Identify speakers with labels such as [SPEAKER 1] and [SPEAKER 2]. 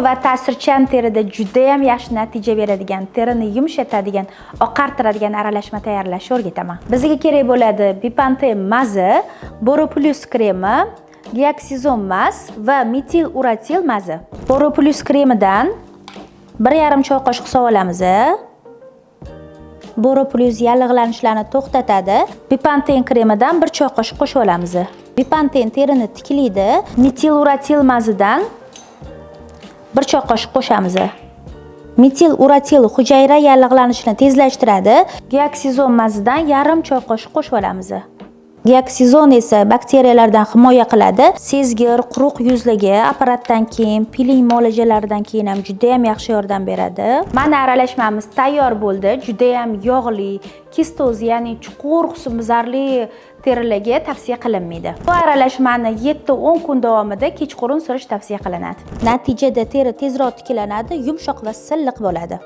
[SPEAKER 1] va ta'sirchan terida juda ham yaxshi natija beradigan, terini yumshatadigan, oqartiradigan aralashma tayyorlashni o'rgataman. Bizga kerak bo'ladi Bepanthen mazi, Boroplus kremi, Gioxizon maz va metil uratil mazi. Boroplus kremidan 1,5 choy qoshiq suv olamiz. Boroplus yallig'lanishlarni to'xtatadi. Bepanthen kremidan 1 choy qoshiq qo'shib olamiz. Bepanthen terini tiklaydi. Metil uratil mazidan 1 choy qoshiq qo'shamiz. Metil uratil hujayra yallig'lanishini tezlashtiradi. Gioxizon mazidan 1,5 choy qoshiq qo'shib olamiz. Gioxizon esa bakteriyalardan himoya qiladi. Sezgir, quruq yuzlarga apparatdan keyin, piling muolajalaridan keyin ham juda ham yaxshi yordam beradi. Mana aralashmamiz tayyor bo'ldi. Juda ham yog'li, kistoz, ya'ni chuqur husnbuzarli terilarga tavsiya qilinmaydi. Bu aralashmani 7-10 kun davomida kechqurun surish tavsiya qilinadi. Natijada teri tezroq tiklanadi, yumshoq va silliq bo'ladi.